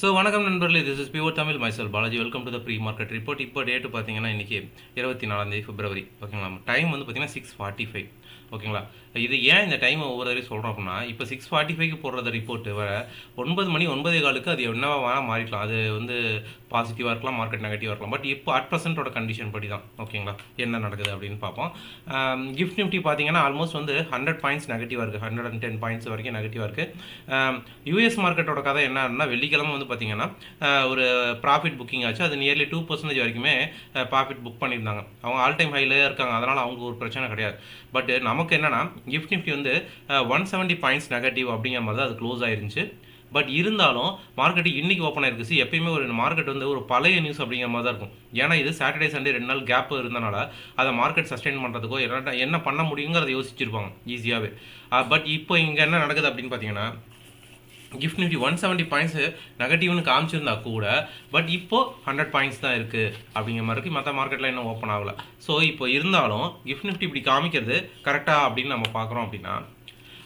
வணக்கம் நண்பர்களே, this is pure Tamil myself Balaji. Welcome to the pre market report. இப்போ date பார்த்தீங்கன்னா இன்றைக்கி 24 பிப்ரவரி. ஓகேங்களா, டைம் வந்து பார்த்தீங்கன்னா 6:45. ஓகேங்களா, இது ஏன் இந்த டைம் ஒவ்வொரு வரையும் சொல்கிறோம் அப்படின்னா, இப்போ 6:45க்கு போடுறது ரிப்போர்ட்டு வர 9 மணி 9:15க்கு அது என்னவா வேணால் மாறிக்கலாம். அது வந்து பாசிட்டிவாக இருக்கலாம், மார்க்கெட் நெகட்டிவாக இருக்கலாம். பட் இப்போ அட் ப்ரெசென்ட்டோட கண்டிஷன் படி தான். ஓகேங்களா, என்ன நடக்குது அப்படின்னு பார்ப்போம். கிஃப்ட் நிஃப்டி பார்த்தீங்கன்னா ஆல்மோஸ்ட் வந்து 100 பாயிண்ட்ஸ் நெகட்டிவாக இருக்குது, 110 பாயிண்ட்ஸ் வரைக்கும் நெகட்டிவாக இருக்குது. யூஎஸ் மார்க்கெட்டோட கதை என்னன்னா, வெள்ளிக்கிழமை வந்து பார்த்தீங்கன்னா ஒரு ப்ராஃபிட் புக்கிங் ஆச்சு. அது நியர்லி 2% வரைக்குமே ப்ராஃபிட் புக் பண்ணியிருந்தாங்க. அவங்க ஆல் டைம் ஹைலே இருக்காங்க, அதனால் அவங்க ஒரு பிரச்சனை கிடையாது. பட் நமக்கு என்னன்னா, கிஃப்ட் நிஃப்டி வந்து 170 பாயிண்ட்ஸ் நெகட்டிவ் அப்படிங்கிற மாதிரி தான் அது க்ளோஸ் ஆயிருந்துச்சு. பட் இருந்தாலும் மார்க்கெட்டு இன்றைக்கி ஓப்பன் ஆயிருக்குச்சு. எப்பயுமே ஒரு மார்க்கெட் வந்து ஒரு பழைய நியூஸ் அப்படிங்கிற மாதிரி தான் இருக்கும். ஏன்னா இது சாட்டர்டே சண்டே 2 நாள் கேப் இருந்தனால அதை மார்க்கெட் சஸ்டெயின் பண்ணுறதுக்கோ என்ன பண்ண முடியுங்கிறத யோசிச்சிருப்பாங்க ஈஸியாகவே. பட் இப்போ இங்கே என்ன நடக்குது அப்படின்னு பார்த்தீங்கன்னா, கிஃப்ட் நிஃப்டி 170 பாயிண்ட்ஸு நெகட்டிவ்னு காமிச்சிருந்தா கூட பட் இப்போது 100 பாயிண்ட்ஸ் தான் இருக்குது அப்படிங்கிற மாதிரி இருக்குது. மற்ற மார்க்கெட்டில் இன்னும் ஓப்பன் ஆகலை. ஸோ இப்போ இருந்தாலும் கிஃப்ட் நிஃப்டி இப்படி காமிக்கிறது கரெக்டாக அப்படின்னு நம்ம பார்க்குறோம் அப்படின்னா,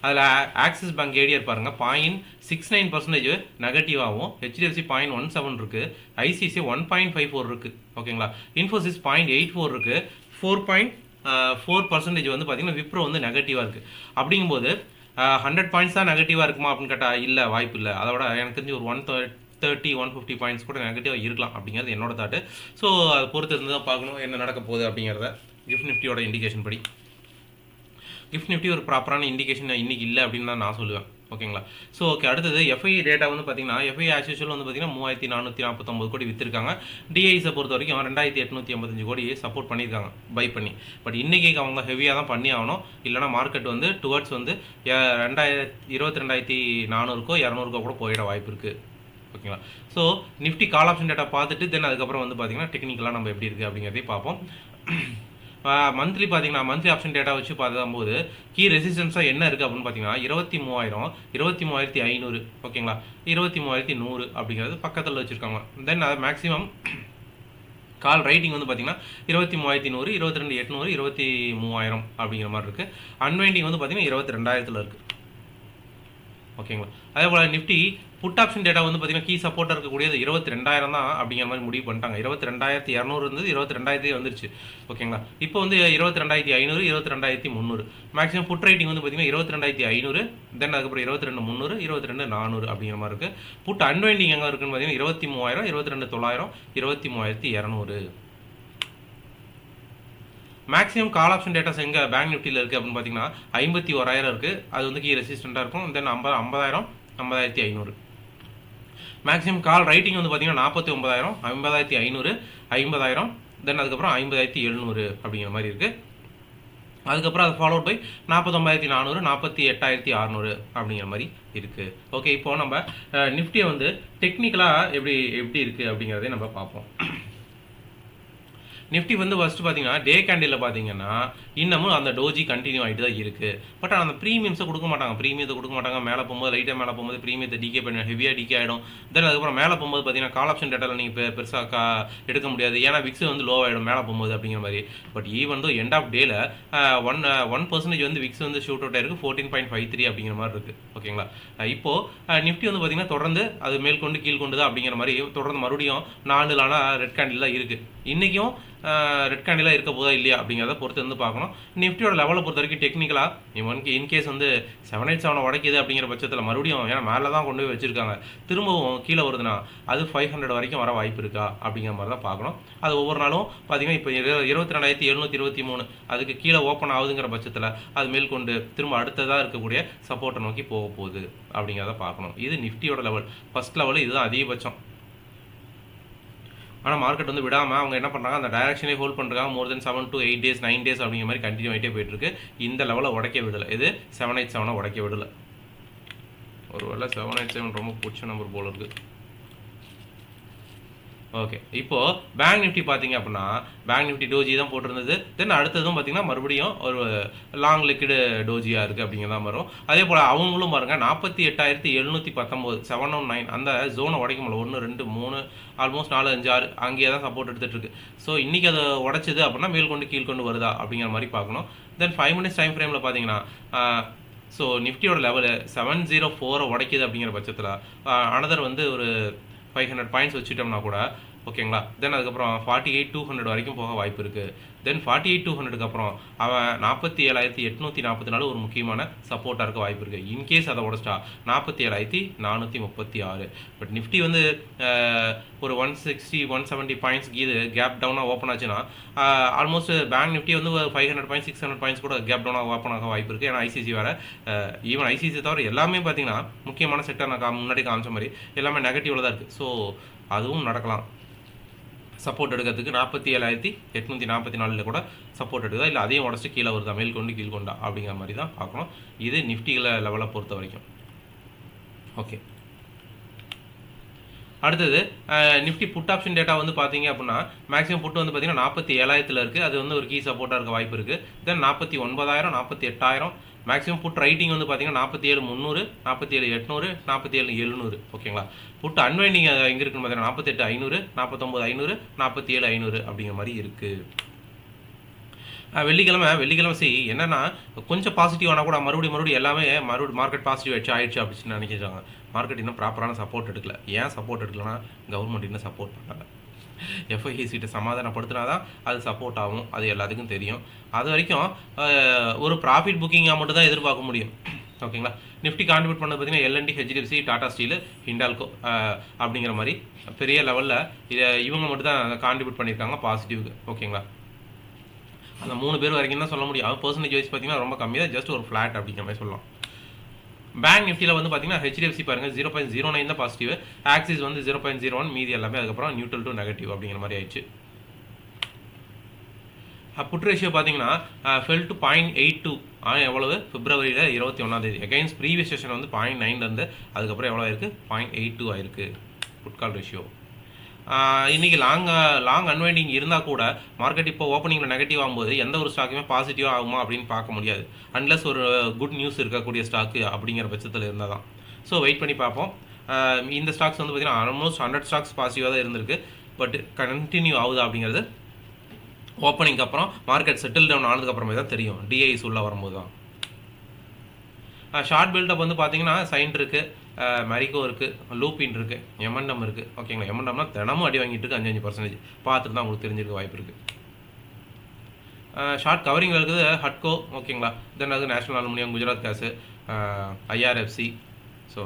அதில் ஆக்சிஸ் பேங்க் ஏடிஆர் பாருங்கள் 0.69% நெகட்டிவாகவும், ஹெச்டிஎஃப்சி 0.17 இருக்குது, ஐசிஐசிஐ 1.54 இருக்குது. ஓகேங்களா, இன்ஃபோசிஸ் 0.84 இருக்குது, 4.4% வந்து பார்த்திங்கன்னா விப்ரோ வந்து நெகட்டிவாக இருக்குது. அப்படிங்கும்போது 100 பாயிண்ட்ஸ் தான் நெகட்டிவாக இருக்குமா அப்படின்னு கேட்டால் இல்லை, வாய்ப்பு இல்லை. அதோட எனக்கு தெரிஞ்சு ஒரு 130-150 பாயிண்ட்ஸ் கூட நெகட்டிவாக இருக்கலாம் அப்படிங்கிறது என்னோட தாட்டு. ஸோ அதை பொறுத்து இருந்து தான் பார்க்கணும் என்ன நடக்க போகுது அப்படிங்கிறத. கிஃப்ட் நிஃப்டியோட இண்டிகேஷன் படி கிஃப்ட் நிஃப்டி ஒரு ப்ராப்பரான இண்டிகேஷன் இன்றைக்கி இல்லை அப்படின்னு தான் நான் சொல்லுவேன். ஓகேங்களா, ஸோ ஓகே. அடுத்தது எஃப்ஐ டேட்டா வந்து பார்த்தீங்கன்னா, எஃப்ஐ ஆஸ் யூஷுவல் வந்து பார்த்தீங்கன்னா 3449 கோடி விற்றுருக்காங்க. டிஐஸை பொறுத்த வரைக்கும் 2885 கோடி சப்போர்ட் பண்ணியிருக்காங்க பை பண்ணி. பட் இன்றைக்கி அவங்க ஹெவியாக தான் பண்ணி ஆகணும், இல்லைனா மார்க்கெட் வந்து டுவர்ட்ஸ் வந்து 22,400க்கோ 200க்கோ கூட போயிட வாய்ப்பு இருக்குது. ஓகேங்களா, so Nifty call option data பார்த்துட்டு தென் அதுக்கப்புறம் வந்து பார்த்தீங்கன்னா டெக்னிக்கலாக நம்ம எப்படி இருக்குது அப்படிங்கிறதையும் பார்ப்போம். மந்த்லி பார்த்தீங்கன்னா, மந்த்லி ஆப்ஷன் டேட்டா வச்சு பார்க்கும்போது கீ ரெசிஸ்டன்ஸாக என்ன இருக்குது அப்படின்னு பார்த்தீங்கன்னா 23,000, 23,500. ஓகேங்களா, 23,100 அப்படிங்கிறது பக்கத்தில் வச்சுருக்காங்க. தென் அது மேக்ஸிமம் கால் ரைட்டிங் வந்து பார்த்தீங்கன்னா 23,100, 22,800, 23,000 அப்படிங்கிற மாதிரி இருக்குது. அன்வைண்டிங் வந்து பார்த்தீங்கன்னா 22,000 இருக்குது. ஓகேங்களா, அதே போல் நிஃப்டி புட் ஆப்ஷன் டேட்டா வந்து பார்த்தீங்கன்னா கீ சப்போர்ட்டாக இருக்கக்கூடியது 22,000 தான் அப்படிங்கிற மாதிரி முடிவு பண்ணிட்டாங்க. 22,200 இருந்தது, 22,000 வந்துருச்சு. ஓகேங்களா, இப்போ வந்து 22,500, 22,300. மேக்ஸிமம் புட் ரைட்டிங் வந்து பார்த்தீங்கன்னா 22,500, தென் அதுக்கப்புறம் 22,300, 22,400 அப்படிங்கிற மாதிரி இருக்குது. புட் அன்வைண்டிங் எங்கே இருக்குன்னு பார்த்தீங்கன்னா 23,000, 22,900, 23,200. மேக்ஸிமம் கால் ஆப்ஷன் டேட்டாஸ் எங்கே பேங்க் நிஃப்டியில் இருக்குது அப்படின்னு பார்த்தீங்கன்னா 51,000 இருக்குது. அது வந்து கீ ரெசிஸ்டண்ட்டாக இருக்கும். தென் 50,000, 50,500. மேக்ஸிமம் கால் ரைட்டிங் வந்து பார்த்தீங்கன்னா 49,000, 50,500, 50,000, தென் அதுக்கப்புறம் 50,700 அப்படிங்கிற மாதிரி இருக்குது. அதுக்கப்புறம் அது ஃபாலோட் பை 49,400, 48,600 அப்படிங்கிற மாதிரி இருக்குது. ஓகே, இப்போது நம்ம நிஃப்டியை வந்து டெக்னிக்கலாக எப்படி இருக்குது அப்படிங்கிறதே நம்ம பார்ப்போம். நிஃப்டி வந்து ஃபஸ்ட்டு பார்த்தீங்கன்னா டே கேண்டில் பார்த்தீங்கன்னா இன்னமும் அந்த டோஜி கண்டினியூ ஆகிட்டு தான் இருக்குது. பட் அந்த ப்ரீமியம்ஸை கொடுக்க மாட்டாங்க. மேலே போகும்போது லைட்டாக மேலே போகும்போது ப்ரீமியத்தை டிகே பண்ணி ஹெவியாக டிகே ஆகிடும். தென் அதுக்கப்புறம் மேலே போகும்போது பார்த்தீங்கன்னா கால் ஆப்ஷன் டேட்டாவில் நீங்கள் பெருசாக எடுக்க முடியாது, ஏன்னா விக்ஸ் வந்து லோ ஆகிடும் மேலே போகும்போது அப்படிங்கிற மாதிரி. But even though end of டேல 1% வந்து விக்ஸ் வந்து ஷூட் அவுட் ஆயிருக்கு, 14.53 அப்படிங்கிற மாதிரி இருக்குது. ஓகேங்களா, இப்போது நிஃப்டி வந்து பார்த்தீங்கன்னா தொடர்ந்து அது மேல்கொண்டு கீழ்கொண்டு தான் அப்படிங்கிற மாதிரி தொடர்ந்து மறுபடியும் 4 ரெட் கேண்டில் தான் இருக்குது. இன்றைக்கும் ரெட் கேண்டிலாக இருக்க போதா இல்லையா அப்படிங்கிறத பொறுத்து வந்து பார்க்கணும். நிஃப்டியோட லெவலை பொறுத்த வரைக்கும் டெக்னிக்கலாக இன்கேஸ் வந்து 787 உடைக்குது அப்படிங்கிற பட்சத்தில் மறுபடியும், ஏன்னா மேலே தான் கொண்டு போய் வச்சுருக்காங்க, திரும்பவும் கீழே வருதுன்னா அது 500 வரைக்கும் வர வாய்ப்பு இருக்கா அப்படிங்கிற மாதிரி தான் பார்க்கணும். அது ஒவ்வொரு நாளும் பார்த்தீங்கன்னா இப்போ 22,723 அதுக்கு கீழே ஓப்பன் ஆகுதுங்கிற பட்சத்தில் அது மேல்கொண்டு திரும்ப அடுத்ததாக இருக்கக்கூடிய சப்போர்ட்டை நோக்கி போக போகுது அப்படிங்கிறத பார்க்கணும். இது நிஃப்டியோட லெவல், ஃபஸ்ட் லெவல் இதுதான் அதிகபட்சம். ஆனால் மார்க்கெட் வந்து விடாமல் அவங்க என்ன பண்ணுறாங்க, அந்த டைரக்ஷனே ஹோல்ட் பண்ணுறாங்க. மோர் தென் 7 to 8 days 9 days அப்படிங்கிற மாதிரி கண்டினியூ ஆகிட்டே போயிட்டுருக்கு. இந்த லெவலில் உடைக்க விடலை, இது 787 உடைக்க விடலை. ஒருவேளை 787 ரொம்ப பிடிச்ச நம்பர் போல இருக்குது. ஓகே, இப்போது பேங்க் நிஃப்டி பார்த்தீங்க அப்படின்னா பேங்க் நிஃப்டி டோஜி தான் போட்டிருந்தது. தென் அடுத்ததும் பார்த்தீங்கன்னா மறுபடியும் ஒரு லாங் லிக்விடு டோஜியாக இருக்குது அப்படிங்கிறதான் வரும். அதே போல் அவங்களும் பாருங்கள் 48,719 719 அந்த ஜோனை உடைக்க முடியல. 1 2 3 ஆல்மோஸ்ட் 4 5 6 அங்கேயே தான் சப்போர்ட் எடுத்துகிட்டு இருக்கு. ஸோ இன்றைக்கி அதை உடைச்சது அப்படின்னா மேல்கொண்டு கீழ்கொண்டு வருதா அப்படிங்கிற மாதிரி பார்க்கணும். தென் 5 minutes டைம் ஃப்ரேமில் பார்த்தீங்கன்னா ஸோ நிஃப்டியோட லெவலு 704 உடைக்குது அப்படிங்கிற பட்சத்தில் அனதர் வந்து ஒரு 500 பாயிண்ட்ஸ் வச்சுட்டோம்னா கூட ஓகேங்களா. தென் அதுக்கப்புறம் 48,200 வரைக்கும் போக வாய்ப்பு இருக்குது. தென் 48,200க்கு அப்புறம் அவன் 47,844 ஒரு முக்கியமான சப்போர்ட்டாக இருக்க வாய்ப்பு இருக்குது. இன்கேஸ் அதை உடச்சிட்டா 47,436. பட் நிஃப்டி வந்து ஒரு 160 170 பாயிண்ட்ஸ் இது கேப் டவுனாக ஓப்பன் ஆச்சுன்னா ஆல்மோஸ்ட் பேங்க் நிஃப்டி வந்து ஒரு 500 பாயிண்ட்ஸ் 600 பாயிண்ட்ஸ் கூட கேப் டவுனாக ஓப்பன் ஆக வாய்ப்பு இருக்குது. ஏன்னா ஐசிசி வேறு ஈவன் ஐசிசி தவிர எல்லாமே பார்த்தீங்கன்னா முக்கியமான செக்டர் நான் முன்னாடி காமிச்ச மாதிரி எல்லாமே நெகட்டிவில் தான் இருக்குது. ஸோ அதுவும் நடக்கலாம். சப்போர்ட் எடுக்கிறதுக்கு 47,844 கூட சப்போர்ட் எடுக்குதா, இல்லை அதையும் உடச்சி கீழே வருதா, மேல் கொண்டு கீழ் கொண்டா அப்படிங்கிற மாதிரி தான் பார்க்கணும். இது நிஃப்டிகளை லெவலை பொறுத்த வரைக்கும். ஓகே, அடுத்தது நிஃப்டி புட் ஆப்ஷன் டேட்டா வந்து பார்த்தீங்க அப்படின்னா மேக்ஸிமம் புட் வந்து பார்த்தீங்கன்னா 47,000 இருக்குது. அது வந்து ஒரு கீ சப்போர்ட்டாக இருக்க வாய்ப்பு இருக்குது. தென் 49,000 48,000 மேக்ஸிமம் புட் ரைட்டிங் வந்து பார்த்தீங்கன்னா 47,300 47,800 47,700 ஓகேங்களா. புட் அன்வைண்டிங் எங்கே இருக்குன்னு பார்த்தீங்கன்னா 48,500 49,500 47,500 அப்படிங்கிற மாதிரி இருக்குது. வெள்ளிக்கிழமை என்னன்னா கொஞ்சம் பாசிட்டிவ் ஆனால் கூட மறுபடியும் எல்லாமே மார்க்கெட் பாசிட்டிவ் ஆயிடுச்சு அப்படின்னு நினைக்கிறாங்க. மார்க்கெட் இன்னும் ப்ராப்பரான சப்போர்ட் எடுக்கல. ஏன் சப்போர்ட் எடுக்கலன்னா கவர்மெண்ட் இன்னும் சப்போர்ட் பண்ணாங்க. எஃப்ஐசிட்ட சமாதானப்படுத்தினா தான் அது சப்போர்ட் ஆகும். அது எல்லாத்துக்கும் தெரியும். அது வரைக்கும் ஒரு ப்ராஃபிட் புக்கிங்காக மட்டும் தான் எதிர்பார்க்க முடியும். ஓகேங்களா. நிஃப்டி கான்ட்ரிபியூட் பண்ணது பார்த்தீங்கன்னா LNT, HDFC, Tata steel, Hindalco அப்படிங்கிற மாதிரி பெரிய லெவலில் இவங்க மட்டும் தான் கான்ட்ரிபியூட் பண்ணியிருக்காங்க பாசிட்டிவ்க்கு. ஓகேங்களா. அந்த 3 பேர் வரைக்கும் தான் சொல்ல முடியும். அது பர்சன்டேஜ் வைஸ் பார்த்தீங்கன்னா ரொம்ப கம்மி தான், ஜஸ்ட் ஒரு ஃப்ளாட் அப்படிங்கிற மாதிரி சொல்லலாம். பேங்க் நிஃப்டியில் வந்து பார்த்தீங்கன்னா ஹெச்டிஎஃப்சி பாருங்கள் 0.09 தான் பாசிட்டிவ், ஆக்சிஸ் வந்து 0.01, மீதி எல்லாமே அதுக்கப்புறம் நியூட்ரல் டு நெகட்டிவ் அப்படிங்கிற மாதிரி ஆயிடுச்சு. புட் ரேஷியோ பார்த்தீங்கன்னா ஃபெல் டு 0.82 எவ்வளவு பிப்ரவரியில் 21 அகைன்ஸ்ட் ப்ரீவியஸ் செஷன் வந்து 0.9 இருந்து அதுக்கப்புறம் எவ்வளோ ஆயிருக்கு 0.82 ஆயிருக்கு புட் கால் ரேஷியோ. இன்றைக்கி லாங் அன்வைண்டிங் இருந்தால் கூட மார்க்கெட் இப்போ ஓப்பனிங்கில் நெகட்டிவ் ஆகும்போது எந்த ஒரு ஸ்டாக்குமே பாசிட்டிவாக ஆகுமா அப்படின்னு பார்க்க முடியாது, அன்லஸ் ஒரு குட் நியூஸ் இருக்கக்கூடிய ஸ்டாக்கு அப்படிங்கிற பட்சத்தில் இருந்தால் தான். ஸோ வெயிட் பண்ணி பார்ப்போம். இந்த ஸ்டாக்ஸ் வந்து பார்த்திங்கன்னா ஆல்மோஸ்ட் 100 ஸ்டாக்ஸ் பாசிட்டிவாக தான் இருந்திருக்கு. பட் கண்டினியூ ஆகுதா அப்படிங்கிறது ஓப்பனிங்க்கு அப்புறம் மார்க்கெட் செட்டில் டவுன் ஆனதுக்கப்புறமே தான் தெரியும், டிஐஸ் உள்ளே வரும்போது தான். ஷார்ட் பில்டப் வந்து பார்த்தீங்கன்னா சைன் இருக்குது, மெரிகோ இருக்குது, லூப்பின் இருக்குது, எம்என்டம் இருக்குது. ஓகேங்களா. எம்என்டம்னா தினமும் அடி வாங்கிட்டு இருக்கு 5% பார்த்துட்டு தான் உங்களுக்கு தெரிஞ்சிருக்க வாய்ப்பு இருக்குது. ஷார்ட் கவரிங்கில் இருக்குது ஹட்கோ. ஓகேங்களா. தென் அது national aluminium, Gujarat gas, IRFC. So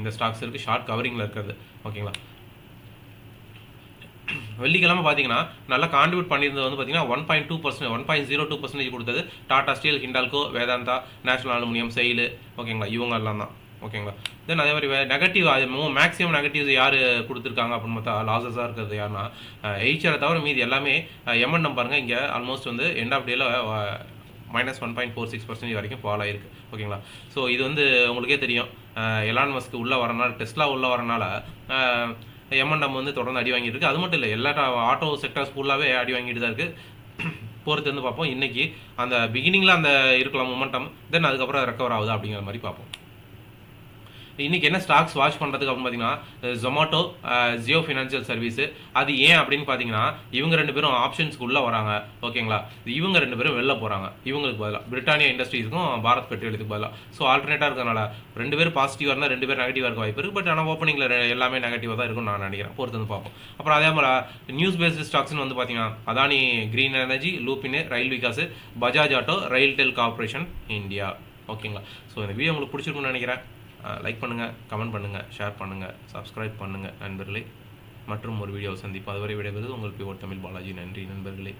இந்த ஸ்டாக்ஸ் இருக்குது ஷார்ட் கவரிங்கில் இருக்கிறது. ஓகேங்களா. வெள்ளிக்கிழமை பார்த்தீங்கன்னா நல்லா கான்ட்ரிபியூட் பண்ணியிருந்தது வந்து பார்த்தீங்கன்னா 1.2% 1.02% கொடுத்தது Tata steel, Hindalco, Vedanta, national aluminium, SAIL. ஓகேங்களா. இவங்க எல்லாம் தான். ஓகேங்களா. தென் அதே மாதிரி நெகட்டிவ் மேக்ஸிமம் நெகட்டிவ்ஸ் யார் கொடுத்துருக்காங்க அப்படின்னு பார்த்தா லாஸஸாக இருக்கிறது யாருன்னா எய்ச்சரை தவிர மீதி எல்லாமே எம்என்எம் பாருங்கள். இங்கே ஆல்மோஸ்ட் வந்து எண்ட் ஆஃப் டேல -1.46% வரைக்கும் ஃபால் ஆகிருக்கு. ஓகேங்களா. ஸோ இது வந்து உங்களுக்கே தெரியும், எலான் மஸ்க் உள்ளே வரனால, டெஸ்லா உள்ளே வரனால எம்என்எம் வந்து தொடர்ந்து அடி வாங்கிட்டு இருக்குது. அது மட்டும் இல்லை, எல்லா ஆட்டோ செக்டர்ஸ் ஃபுல்லாகவே அடி வாங்கிட்டு தான் இருக்குது. பொறுத்து வந்து பார்ப்போம். இன்றைக்கி அந்த பிகினிங்கில் அந்த இருக்கலாம் மொமெண்டம், தென் அதுக்கப்புறம் ரெக்கவர் ஆகுதா அப்படிங்கிற மாதிரி பார்ப்போம். இன்றைக்கி என்ன ஸ்டாக்ஸ் வாட்ச் பண்ணுறதுக்கு அப்படின்னு பார்த்தீங்கன்னா ஜொமேட்டோ, ஜியோ ஃபினான்ஷியல் சர்வீஸு. அது ஏன் அப்படின்னு பார்த்தீங்கன்னா இவங்க 2 பேரும் ஆப்ஷன்ஸ்க்கு உள்ளே வராங்க. ஓகேங்களா. இவங்க 2 பேரும் வெளில போகிறாங்க. இவங்களுக்கு பதிலாக பிரிட்டானியா இண்டஸ்ட்ரீஸுக்கும் பாரத் பெட்ரோலியத்துக்கு பதிலாக. ஸோ ஆல்டர்னேட்டாக இருக்கிறனால 2 பேர் பாசிட்டிவாக இருந்தால் 2 பேர் நெகட்டிவாக இருக்க வாய்ப்பு இருக்குது. பட் ஆனால் ஓப்பனிங்கில் எல்லாமே நெகட்டிவாக தான் இருக்கும்னு நான் நினைக்கிறேன். பொறுத்து வந்து பார்ப்போம். அப்புறம் அதே மாதிரி நியூஸ் பேஸ்டு ஸ்டாக்ஸ்னு வந்து பார்த்தீங்கன்னா Adani green energy, Lupin, rail Vikas, Bajaj auto, RailTel corporation India. ஓகேங்களா. ஸோ இந்த வீடியோ உங்களுக்கு பிடிச்சிருக்குன்னு நினைக்கிறேன். லைக் பண்ணுங்கள், கமெண்ட் பண்ணுங்கள், ஷேர் பண்ணுங்கள், சப்ஸ்கிரைப் பண்ணுங்கள் நண்பர்களே. மற்றும் ஒரு வீடியோவை சந்திப்போம். அதுவரை விடைபெறுவது உங்கள் பியூர் தமிழ் பாலாஜி. நன்றி நண்பர்களே.